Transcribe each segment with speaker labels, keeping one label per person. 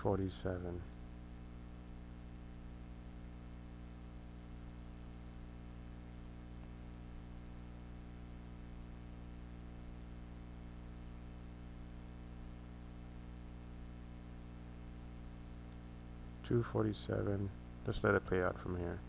Speaker 1: 247. Just let it play out from here.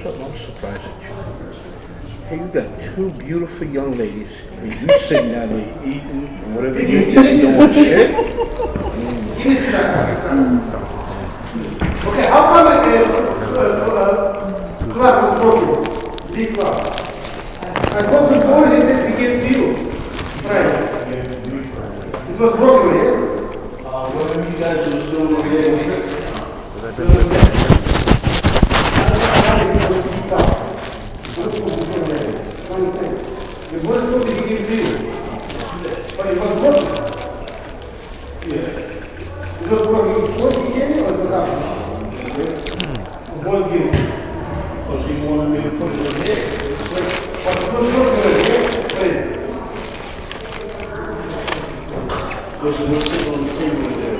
Speaker 2: I'm surprised at you. Hey, you got two beautiful young ladies, and you sitting down there eating and whatever you eat, doing shit.
Speaker 3: Okay, how come clock was broken? The clock. I called the boy and they said we gave it to you. Right. It was broken, yeah? Whatever you guys was doing over there. It was broken, he gave it to you. But it was broken. Yeah. It was broken. It was broken again or it was out? It was given. Because you wanted me to put it in there. But it was broken in there. Because it was sitting on the table there.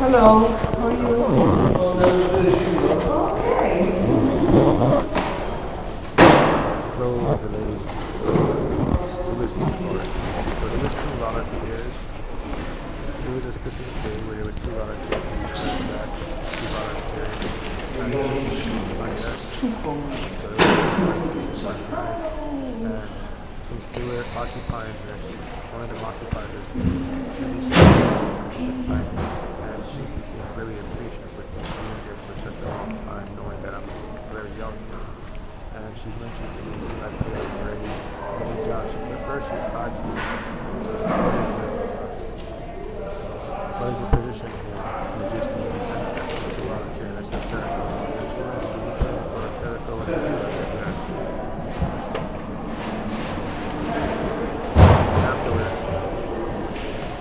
Speaker 4: Hello, how are you? Okay.
Speaker 1: So the lady, it was too hard. But it was 2 volunteers. It was a specific day where there was 2 volunteers and that 2 volunteers find us. So it was and since they were occupying this, one of them occupied this, she sit back and she became really impatient with me being here for such a long time, knowing that I'm very young now. And she mentioned to me if I pay her for any jobs. At first she asked me, what is the position here in the Jewish Community Center to volunteer? And I said clerical. And she went, "Do you plan for a clerical?" And I said yes. And afterwards,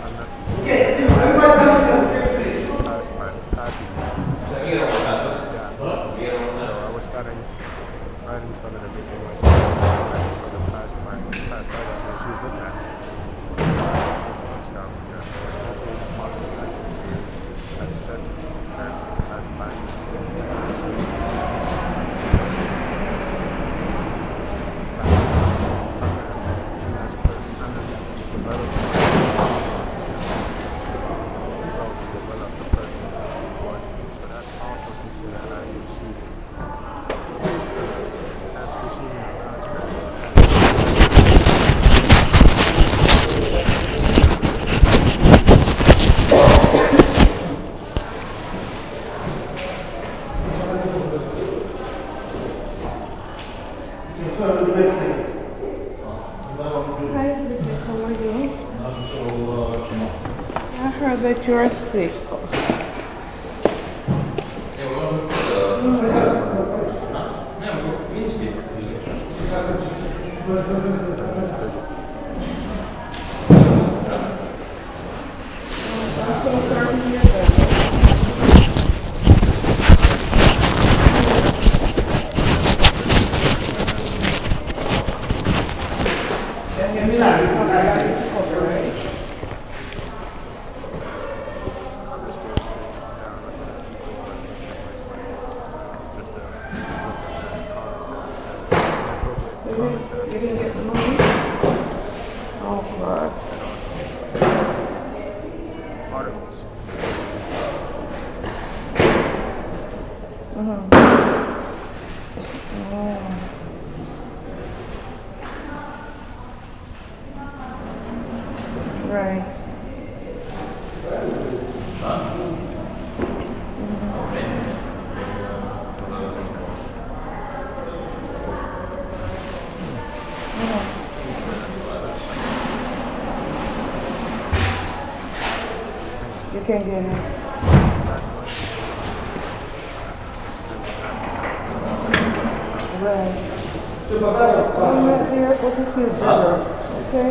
Speaker 1: I'm not passing me. Yeah. So I was standing right in front of the meeting was sort of passed by and she was looking at me. I said to myself, yes, this motivates multiple activities that set parents to pass by. She has a person and she's developed to develop the person towards me. So that's also considered how you see it. As receiving a raspberry.
Speaker 4: Hi, Bridget, how are you? I heard that you are sick. I'm so sorry to hear that.
Speaker 1: promised that.
Speaker 4: You didn't get the money? Oh, God.
Speaker 1: Articles.
Speaker 4: Right. You can get it. Right. I'm not there, but you feel better. Okay?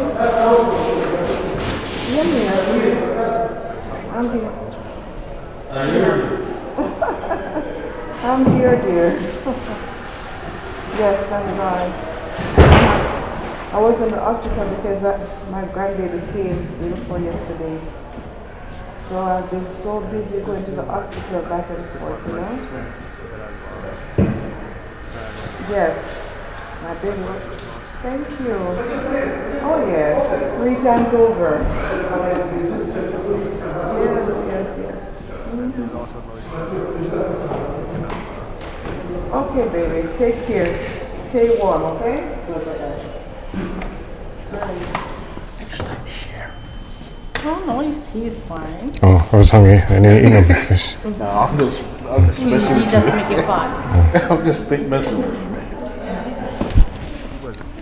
Speaker 4: Let me I'm here. I'm here, dear. Yes, thank God. I was in the hospital because my grandbaby came day before yesterday. So I've been so busy going to the hospital back and forth, you know? Yes. My baby was. Thank you. Oh, yes. 3 times over. Yes.
Speaker 1: There's also noise cancellation.
Speaker 4: Okay, baby. Take care. Stay warm, okay?
Speaker 5: Oh no, he's fine.
Speaker 6: Oh, I was hungry. I need to eat my breakfast.
Speaker 2: No, I'm just messing
Speaker 5: He
Speaker 2: with you.
Speaker 5: just make it fun.
Speaker 2: I'm just messing with you, man.
Speaker 1: He wasn't the first time.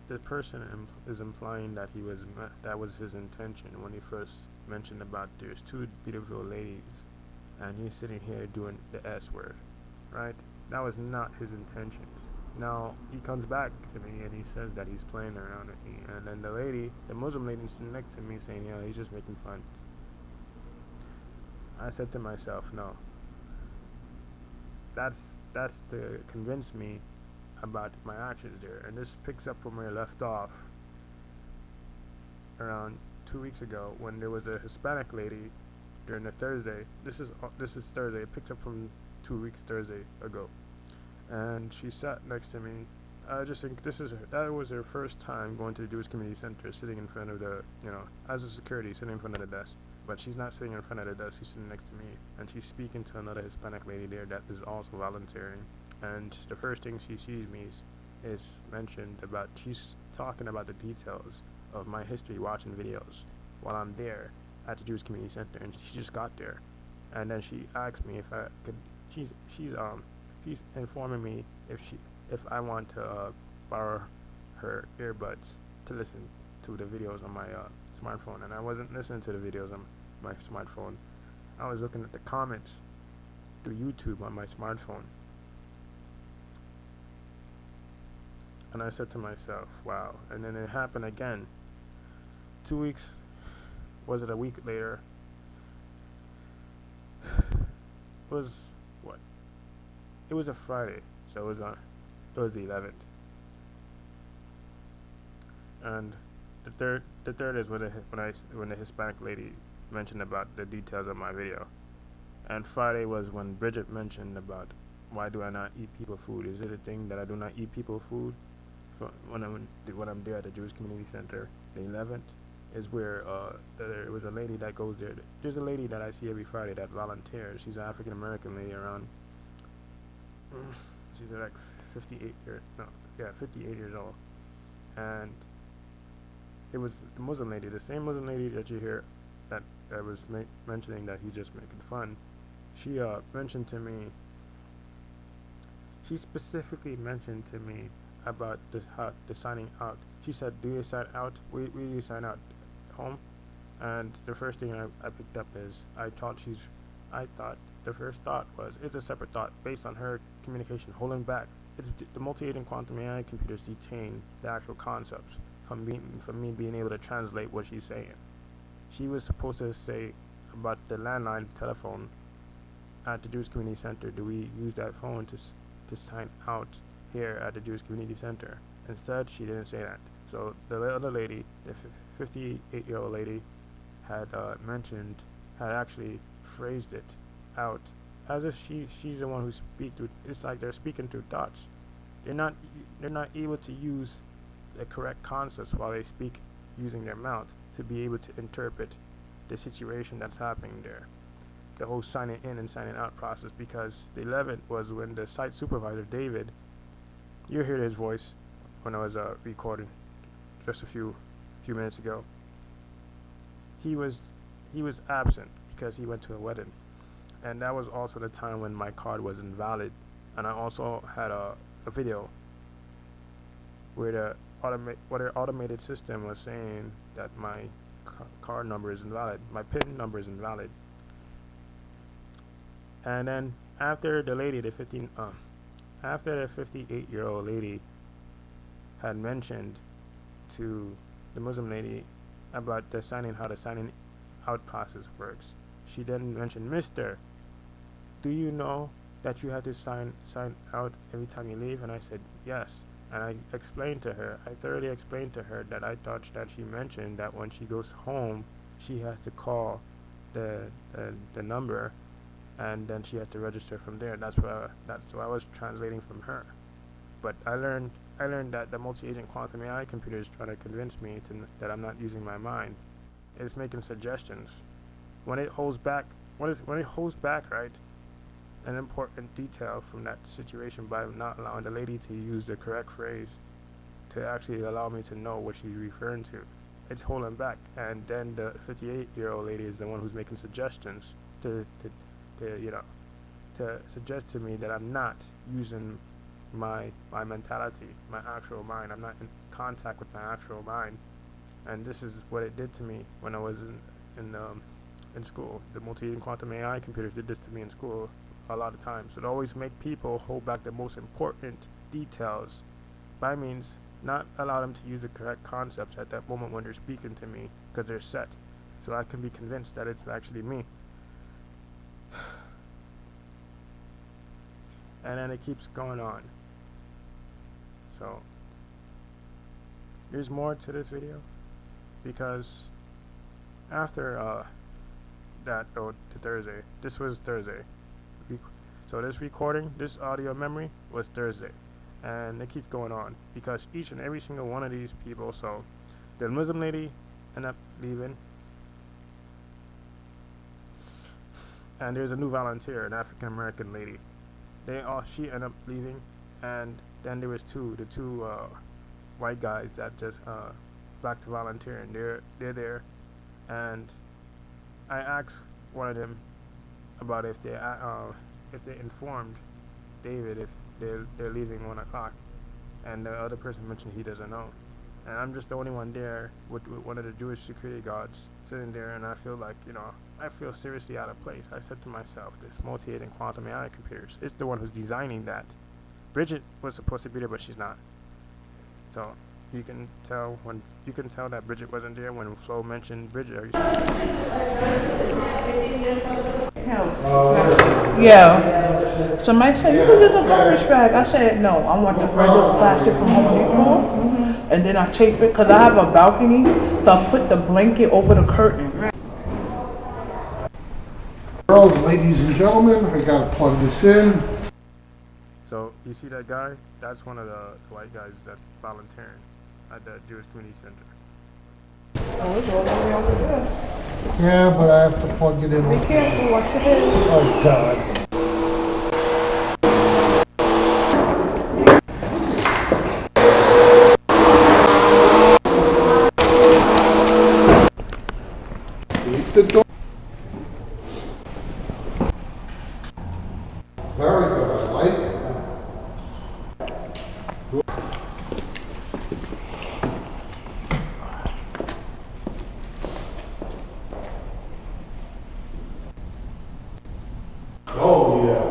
Speaker 1: The person is implying that that was his intention when he first mentioned about there's 2 beautiful ladies, and he's sitting here doing the S word, right? That was not his intentions. Now he comes back to me and he says that he's playing around with me, and then the Muslim lady sitting next to me saying, "Yeah, he's just making fun." I said to myself, "No. That's to convince me about my actions there." And this picks up from where I left off around 2 weeks ago when there was a Hispanic lady during the Thursday. This is Thursday. It picks up from 2 weeks Thursday ago, and she sat next to me. I just think that was her first time going to the Jewish Community Center, sitting in front of the, as a security, sitting in front of the desk. But she's not sitting in front of the desk, she's sitting next to me, and she's speaking to another Hispanic lady there that is also volunteering. And the first thing she sees me is mentioned about, she's talking about the details of my history watching videos while I'm there at the Jewish Community Center, and she just got there. And then she asked me if I could, she's informing me if I want to borrow her earbuds to listen to the videos on my smartphone. And I wasn't listening to the videos on my smartphone. I was looking at the comments through YouTube on my smartphone. And I said to myself, wow. And then it happened again. 2 weeks, was it a week later? Was what? It was a Friday, so it was the 11th. And the third is when the Hispanic lady mentioned about the details of my video. And Friday was when Bridget mentioned about, why do I not eat people food? Is it a thing that I do not eat people food? When I'm there at the Jewish Community Center. The 11th is where there was a lady that goes there. There's a lady that I see every Friday that volunteers. She's an African American lady around. She's like 58 years old, and it was the Muslim lady, the same Muslim lady that you hear that was mentioning that he's just making fun. She mentioned to me. She specifically mentioned to me about the signing out. She said, "Do you sign out? Will you sign out home?" And the first thing I picked up is I thought the first thought was, it's a separate thought based on her communication holding back. It's the multi-agent quantum AI computers detain the actual concepts from me being able to translate what she's saying. She was supposed to say about the landline telephone at the Jewish Community Center. Do we use that phone to sign out here at the Jewish Community Center? Instead, she didn't say that. So the other lady, the 58-year-old lady, had had actually phrased it out as if she's the one who it's like they're speaking through thoughts. They're not able to use the correct concepts while they speak using their mouth to be able to interpret the situation that's happening there. The whole signing in and signing out process, because the 11th was when the site supervisor David, you heard his voice when I was recording just a few minutes ago. He was absent because he went to a wedding, and that was also the time when my card was invalid. And I also had a video where their automated system was saying that my card number is invalid, my PIN number is invalid. And then after the lady, the 58-year-old lady had mentioned to the Muslim lady about how the signing out process works, she then mentioned, "Mister, do you know that you have to sign out every time you leave?" And I said, "Yes." And I thoroughly explained to her that I thought that she mentioned that when she goes home, she has to call the number, and then she has to register from there. That's what I was translating from her. But I learned that the multi-agent quantum AI computer is trying to convince me that I'm not using my mind. It's making suggestions. When it holds back, right, an important detail from that situation by not allowing the lady to use the correct phrase to actually allow me to know what she's referring to. It's holding back, and then the 58-year-old lady is the one who's making suggestions to suggest to me that I'm not using my mentality, my actual mind. I'm not in contact with my actual mind, and this is what it did to me when I was in school. The multi-agent quantum AI computer did this to me in school a lot of times. It always make people hold back the most important details by means not allow them to use the correct concepts at that moment when they're speaking to me, because they're set, so I can be convinced that it's actually me. And then it keeps going on. So there's more to this video, because after Thursday, this was Thursday, so this recording, this audio memory was Thursday, and it keeps going on because each and every single one of these people, so the Muslim lady ended up leaving, and there's a new volunteer, an African American lady. She ended up leaving, and then there was the two white guys that just back to volunteer, and they're there, and I asked one of them about if they informed David if they're leaving 1 o'clock, and the other person mentioned he doesn't know, and I'm just the only one there with one of the Jewish security guards sitting there, and I feel like, I feel seriously out of place. I said to myself, this multi-agent quantum AI computers, it's the one who's designing that. Bridget was supposed to be there, but she's not. So you can tell that Bridget wasn't there when Flo mentioned Bridget. Are you
Speaker 4: Yeah. Somebody said, you can use a garbage bag. I said, no, I want the regular plastic from Home Depot. And then I tape it, because I have a balcony, so I put the blanket over the curtain.
Speaker 3: Girls, ladies and gentlemen, I gotta plug this in.
Speaker 1: So you see that guy? That's one of the white guys that's volunteering at the Jewish Community Center.
Speaker 4: Oh, it's all the way over there.
Speaker 3: Yeah, but I have to plug it in.
Speaker 4: Be careful, watch your head.
Speaker 3: Oh, God. Keep the door. Very good, I like it. Oh, yeah.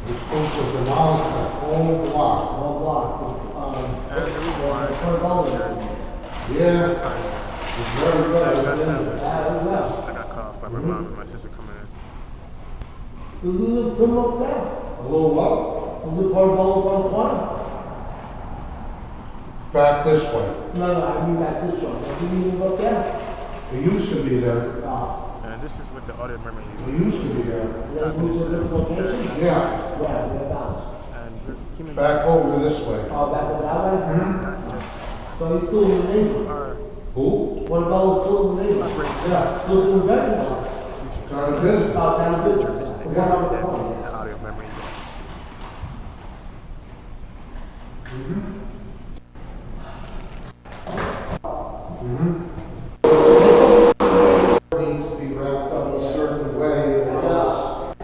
Speaker 3: We're supposed to demolish that whole block.
Speaker 1: And the reason why
Speaker 3: Yeah. It's very good.
Speaker 1: I got cut off by my mom and my sister coming in.
Speaker 3: A little what?
Speaker 2: Back this way.
Speaker 3: No, I mean back this one. Does he even go there?
Speaker 2: It used to be there.
Speaker 1: And this is what the audio memory is.
Speaker 2: It used to be there.
Speaker 3: Then move to a different location?
Speaker 2: Yeah.
Speaker 3: Where? Whereabouts?
Speaker 1: And human
Speaker 2: Back over this way.
Speaker 3: Oh, back over that way?
Speaker 1: not just
Speaker 3: So he's still in the neighborhood?
Speaker 1: our
Speaker 2: Who?
Speaker 3: What about still in the neighborhood? Yeah, still doing business?
Speaker 2: Kind of business.
Speaker 3: Oh, town of business?
Speaker 1: futuristic
Speaker 3: What about the
Speaker 1: than
Speaker 3: phone?
Speaker 1: the audio memory is.
Speaker 2: Needs to be wrapped up a certain way or else.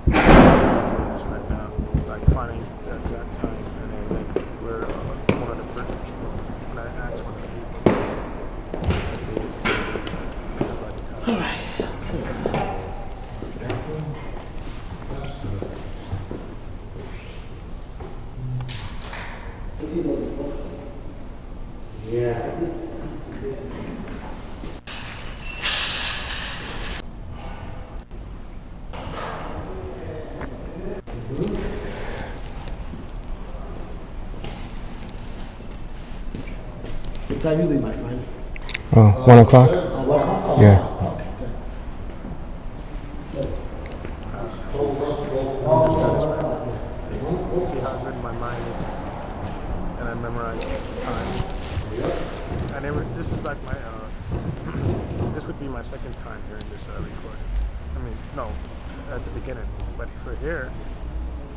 Speaker 1: Just right now, like finding the exact time and then like where one of the persons, when I asked one of the people, if they-
Speaker 3: All right, so.
Speaker 2: Yeah.
Speaker 3: What time you leave, my friend?
Speaker 6: Oh, 1 o'clock?
Speaker 3: Oh, 1 o'clock? Oh,
Speaker 6: Yeah.
Speaker 3: okay, good.
Speaker 1: see how good my mind is, and I memorize time. And this is like my, this would be my second time hearing this recording. I mean, no, at the beginning. But for here,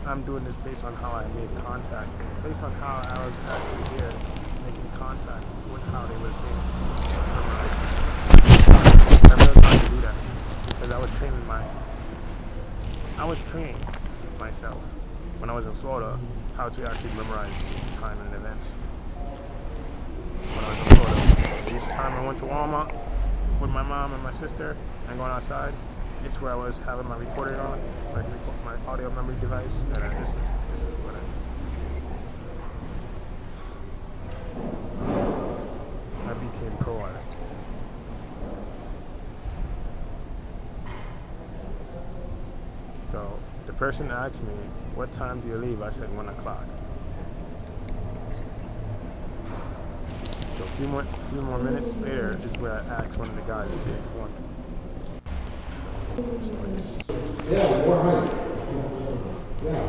Speaker 1: I'm doing this based on how I made contact, based on how I was actually here, making contact with how they were saying to me. I learned how to do that because I was training myself when I was in Florida how to actually memorize time and events. When I was in Florida, each time I went to Walmart with my mom and my sister and going outside, it's where I was having my recorder on, my audio memory device, and this is what I became pro at it. So the person asked me, "What time do you leave?" I said 1 o'clock. So a few more minutes later is where I asked one of the guys if they informed me.
Speaker 2: Yeah, 400. Yeah.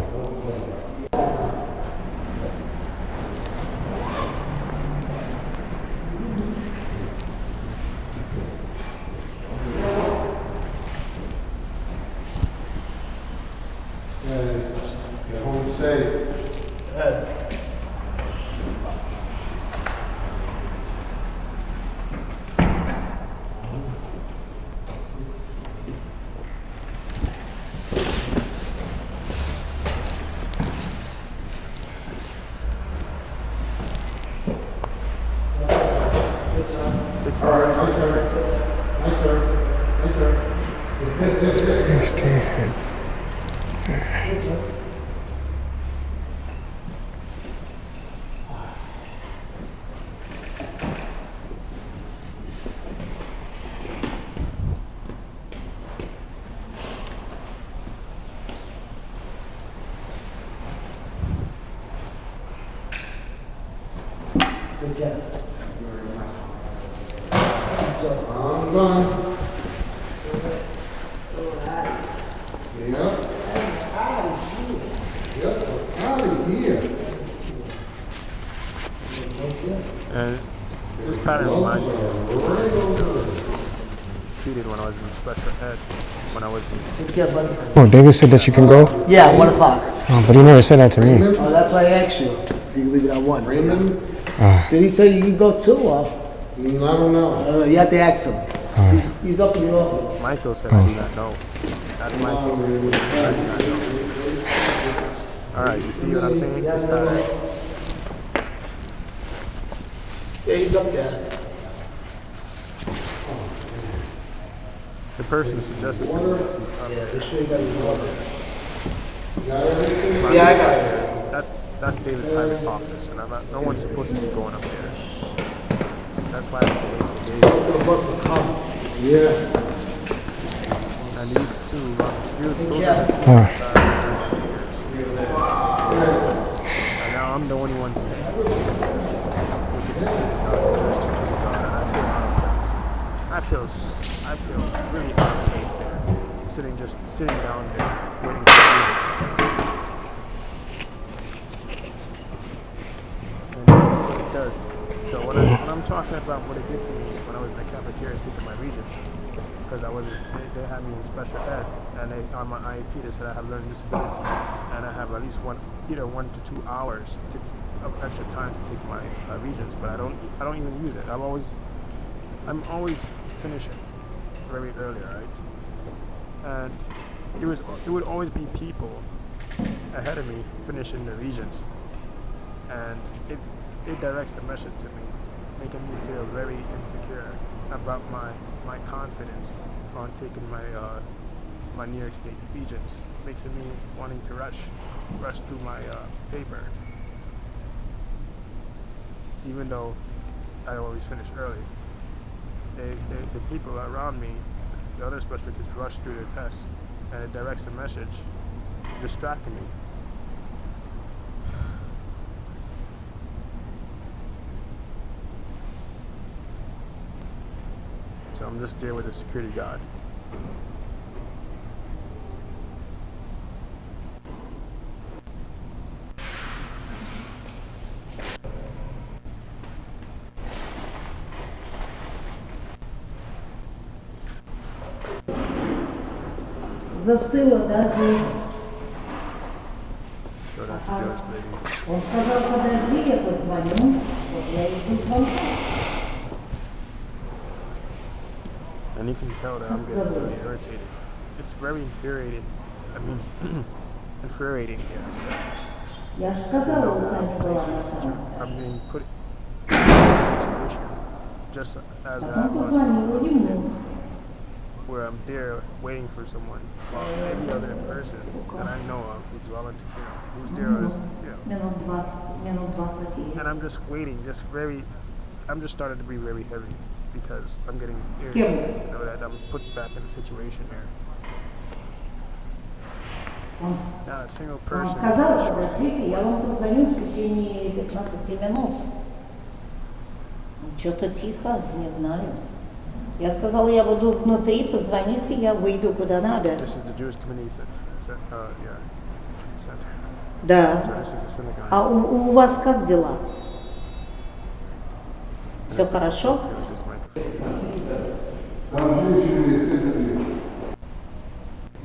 Speaker 2: Get home safe. All right, my turn.
Speaker 6: Stay ahead.
Speaker 3: Good job.
Speaker 2: I'm done. Yep. Yep, out of here.
Speaker 1: And this pattern reminds me of the treated when I was in special ed, when I was in
Speaker 3: Take care, buddy.
Speaker 6: Oh, David said that you can go?
Speaker 3: Yeah, 1 o'clock.
Speaker 6: Oh, but he never said that to me.
Speaker 3: Oh, that's why I asked you. If you can leave it at 1.
Speaker 2: Raymond?
Speaker 3: Did he say you can go too? Or?
Speaker 2: I don't know.
Speaker 3: You have to ask him. He's up in the office.
Speaker 1: Michael said I do not know. That's Michael. I do not know. Alright, you see what I'm saying? This pattern.
Speaker 3: Yeah, he's up there.
Speaker 1: The person suggested to me that he's up
Speaker 3: Yeah,
Speaker 1: there.
Speaker 3: they sure you got his water.
Speaker 2: Yeah.
Speaker 3: Yeah, I got it.
Speaker 1: That's David's private office, and no one's supposed to be going up there. That's why I day.
Speaker 3: The bus will come. Yeah.
Speaker 1: And these two, those are the two
Speaker 6: Ah.
Speaker 1: and now I'm the only one standing with this security guard, Jewish security guard, and I feel out of place. I feel really out of place there, sitting down there, waiting for food. And this is what it does. So when I'm talking about what it did to me when I was in the cafeteria taking my regents, because they had me in special ed, and on my IEP they said I have learning disability, and I have at least 1 to 2 hours of extra time to take my regents, but I don't even use it. I'm always finishing very early, right? And it would always be people ahead of me finishing the regents, and it directs a message to me, making me feel very insecure about my confidence on taking my New York State regents, makes me wanting to rush through my paper, even though I always finish early. The people around me, the other special kids, rush through their tests, and it directs a message, distracting me. So I'm just there with a security guard.
Speaker 7: Застыло, да, здесь.
Speaker 1: So that's the Jewish lady.
Speaker 7: Он сказал, подожди, я позвоню. Вот я иду звонку.
Speaker 1: And you can tell that I'm getting really irritated. It's very infuriating. I mean, infuriating, yeah, disgusting.
Speaker 7: Я же
Speaker 1: To
Speaker 7: сказала,
Speaker 1: know
Speaker 7: у
Speaker 1: that
Speaker 7: Тани была
Speaker 1: I'm being put in a situation just as I
Speaker 7: Потом
Speaker 1: was
Speaker 7: позвонила ему.
Speaker 1: where I'm there waiting for someone, while any other person that I know of who's volunteer, who's there is,
Speaker 7: Минут 20
Speaker 1: and I'm just waiting, I'm just starting to be very heavy because I'm getting
Speaker 7: С
Speaker 1: irritated
Speaker 7: кем?
Speaker 1: to know that I'm put back in a situation here.
Speaker 7: Он
Speaker 1: Not a single
Speaker 7: Он
Speaker 1: person.
Speaker 7: сказал, подождите, я вам позвоню в течение 15 минут. Что-то тихо, не знаю. Я сказала, я буду внутри, позвоните, я выйду куда надо.
Speaker 1: This is the Jewish Community Center.
Speaker 7: Да.
Speaker 1: So this is a synagogue.
Speaker 7: А у вас как дела? Все хорошо?
Speaker 1: This microphone.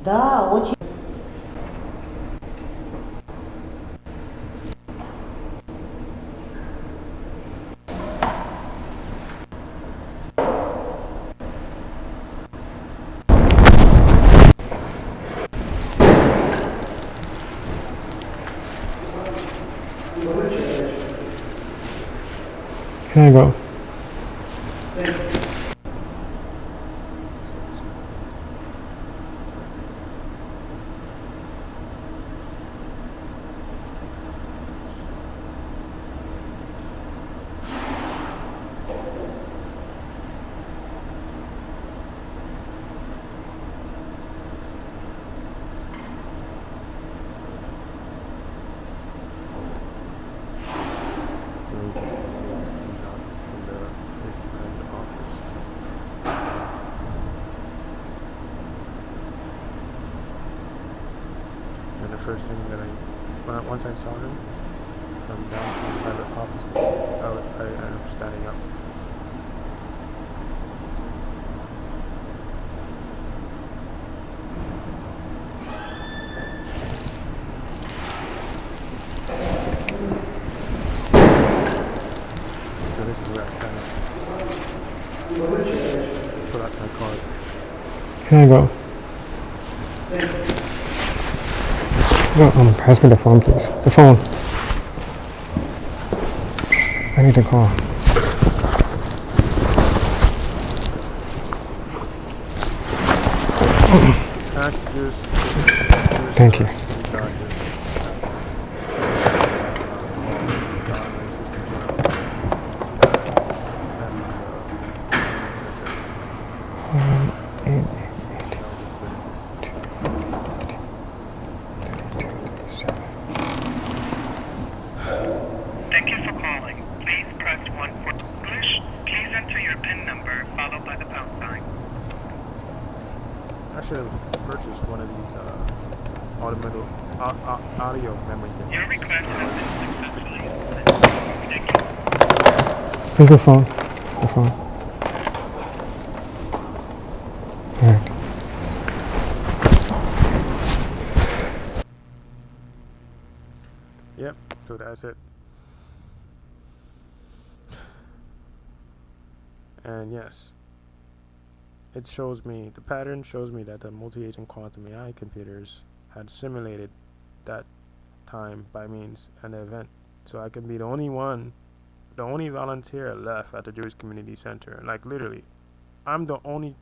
Speaker 7: Да, очень.
Speaker 6: Can I go? And the first thing that once I saw him come down from the private offices, I ended up standing up. So this is where I stand up. Pull out my card.
Speaker 8: Can I go? No, pass me the phone, please. The phone. I need to call. Thank you.
Speaker 6: should have purchased one of these audio memory things.
Speaker 9: Your request has been successfully.
Speaker 8: Here's the phone. The phone. Alright.
Speaker 6: Yep, so that's it. And yes, it shows me, the pattern shows me that the multi-agent quantum AI computers had simulated that time by means and the event. So I can be the only volunteer left at the Jewish Community Center. Like literally, I'm the only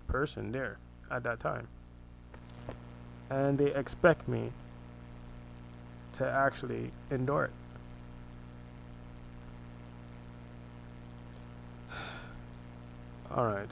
Speaker 6: person there at that time. And they expect me to actually endure it. Alright.